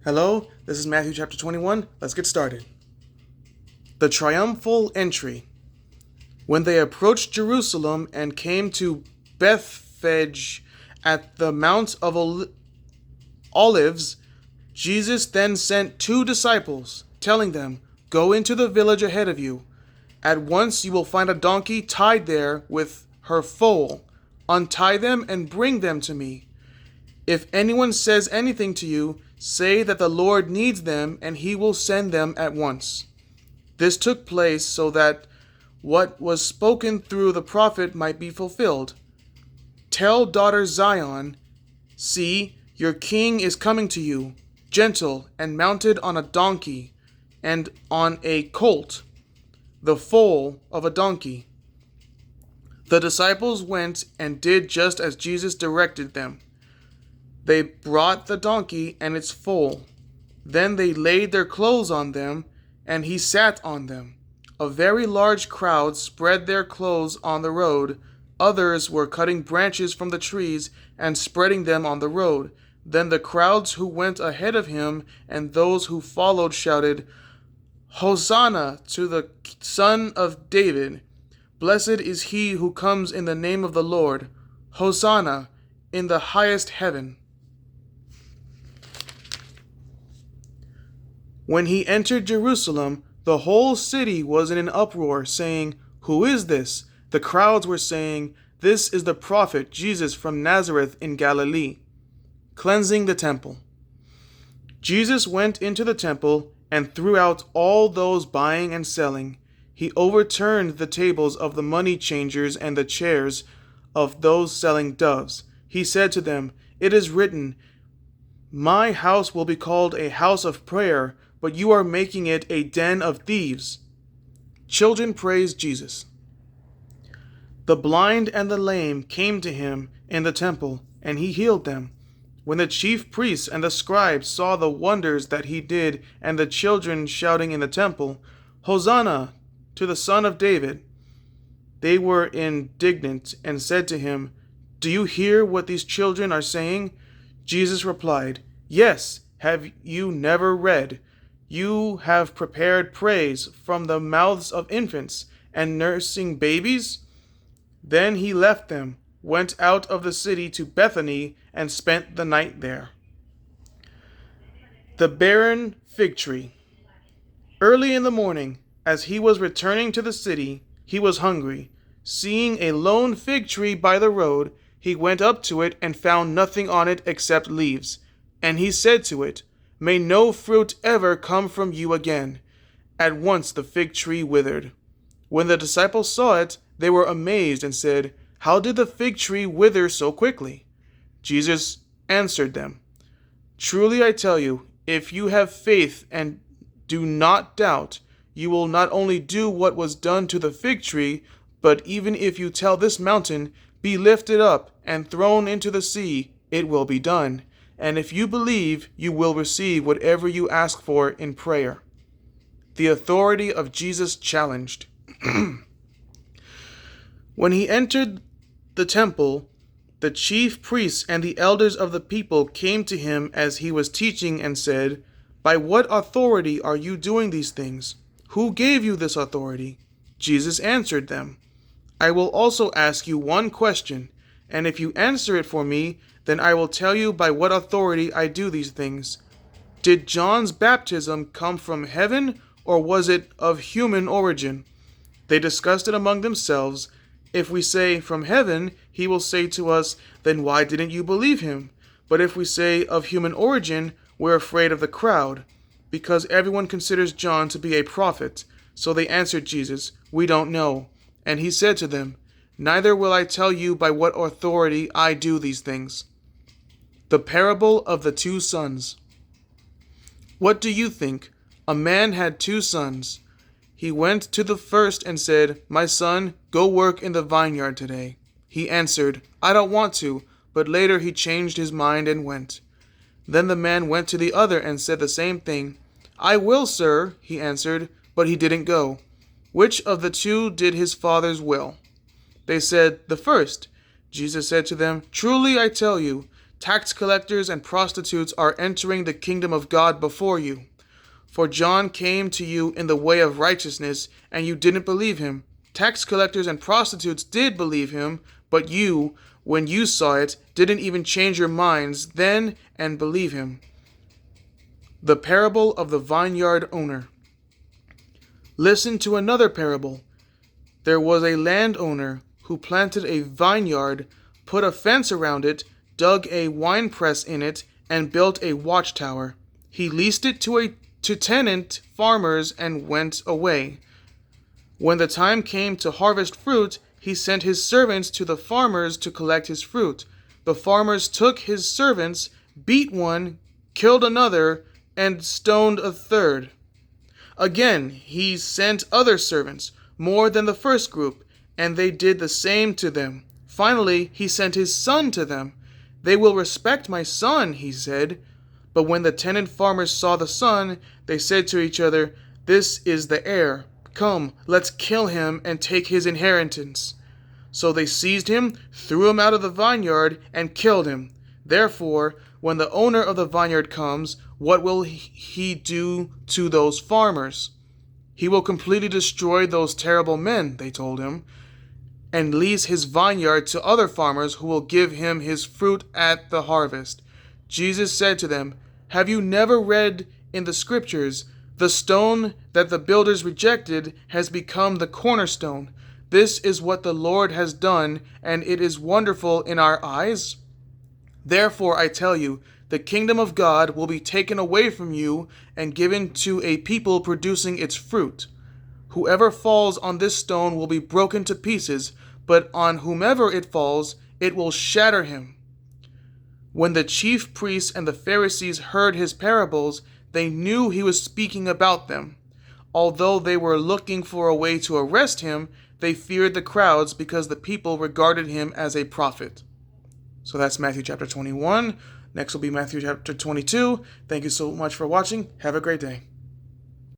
Hello, this is Matthew chapter 21. Let's get started. The triumphal entry. When they approached Jerusalem and came to Bethphage at the Mount of Olives, Jesus then sent 2 disciples, telling them, "Go into the village ahead of you. At once you will find a donkey tied there with her foal. Untie them and bring them to me. If anyone says anything to you, say that the Lord needs them, and he will send them at once." This took place so that what was spoken through the prophet might be fulfilled. "Tell daughter Zion, see, your king is coming to you, gentle and mounted on a donkey, and on a colt, the foal of a donkey." The disciples went and did just as Jesus directed them. They brought the donkey and its foal. Then they laid their clothes on them, and he sat on them. A very large crowd spread their clothes on the road. Others were cutting branches from the trees and spreading them on the road. Then the crowds who went ahead of him and those who followed shouted, "Hosanna to the Son of David! Blessed is he who comes in the name of the Lord! Hosanna in the highest heaven!" When he entered Jerusalem, the whole city was in an uproar, saying, "Who is this?" The crowds were saying, "This is the prophet Jesus from Nazareth in Galilee." Cleansing the temple. Jesus went into the temple and threw out all those buying and selling. He overturned the tables of the money changers and the chairs of those selling doves. He said to them, "It is written, 'My house will be called a house of prayer,' but you are making it a den of thieves." Children praise Jesus. The blind and the lame came to him in the temple, and he healed them. When the chief priests and the scribes saw the wonders that he did and the children shouting in the temple, "Hosanna to the Son of David," they were indignant and said to him, "Do you hear what these children are saying?" Jesus replied, "Yes, have you never read? You have prepared praise from the mouths of infants and nursing babies?" Then he left them, went out of the city to Bethany, and spent the night there. The barren fig tree. Early in the morning, as he was returning to the city, he was hungry. Seeing a lone fig tree by the road, he went up to it and found nothing on it except leaves. And he said to it, "May no fruit ever come from you again." At once the fig tree withered. When the disciples saw it, they were amazed and said, "How did the fig tree wither so quickly?" Jesus answered them, "Truly I tell you, if you have faith and do not doubt, you will not only do what was done to the fig tree, but even if you tell this mountain, 'Be lifted up and thrown into the sea,' it will be done. And if you believe, you will receive whatever you ask for in prayer." The authority of Jesus challenged. When he entered the temple, the chief priests and the elders of the people came to him as he was teaching and said, "By what authority are you doing these things? Who gave you this authority?" Jesus answered them, "I will also ask you one question, and if you answer it for me, then I will tell you by what authority I do these things. Did John's baptism come from heaven, or was it of human origin?" They discussed it among themselves. "If we say from heaven, he will say to us, 'Then why didn't you believe him?' But if we say of human origin, we're afraid of the crowd, because everyone considers John to be a prophet." So they answered Jesus, "We don't know." And he said to them, "Neither will I tell you by what authority I do these things." The parable of the 2 sons. What do you think? A man had 2 sons. He went to the first and said, "My son, go work in the vineyard today." He answered, "I don't want to," but later he changed his mind and went. Then the man went to the other and said the same thing. "I will, sir," he answered, but he didn't go. Which of the 2 did his father's will? They said, "The first." Jesus said to them, "Truly I tell you, tax collectors and prostitutes are entering the kingdom of God before you. For John came to you in the way of righteousness, and you didn't believe him. Tax collectors and prostitutes did believe him, but you, when you saw it, didn't even change your minds then and believe him. The parable of the vineyard owner. Listen to another parable. There was a landowner who planted a vineyard, put a fence around it, dug a winepress in it, and built a watchtower. He leased it to tenant farmers and went away. When the time came to harvest fruit, he sent his servants to the farmers to collect his fruit. The farmers took his servants, beat one, killed another, and stoned a third. Again, he sent other servants, more than the first group, and they did the same to them. Finally, he sent his son to them. They will respect my son, he said. But when the tenant farmers saw the son, they said to each other, "This is the heir. Come, let's kill him and take his inheritance." So they seized him, threw him out of the vineyard, and killed him. Therefore, when the owner of the vineyard comes, what will he do to those farmers? He will completely destroy those terrible men, they told him, and lease his vineyard to other farmers who will give him his fruit at the harvest. Jesus said to them, "Have you never read in the scriptures, 'The stone that the builders rejected has become the cornerstone'? This is what the Lord has done, and it is wonderful in our eyes? Therefore I tell you, the kingdom of God will be taken away from you and given to a people producing its fruit. Whoever falls on this stone will be broken to pieces, but on whomever it falls, it will shatter him." When the chief priests and the Pharisees heard his parables, they knew he was speaking about them. Although they were looking for a way to arrest him, they feared the crowds because the people regarded him as a prophet. So that's Matthew chapter 21. Next will be Matthew chapter 22. Thank you so much for watching. Have a great day.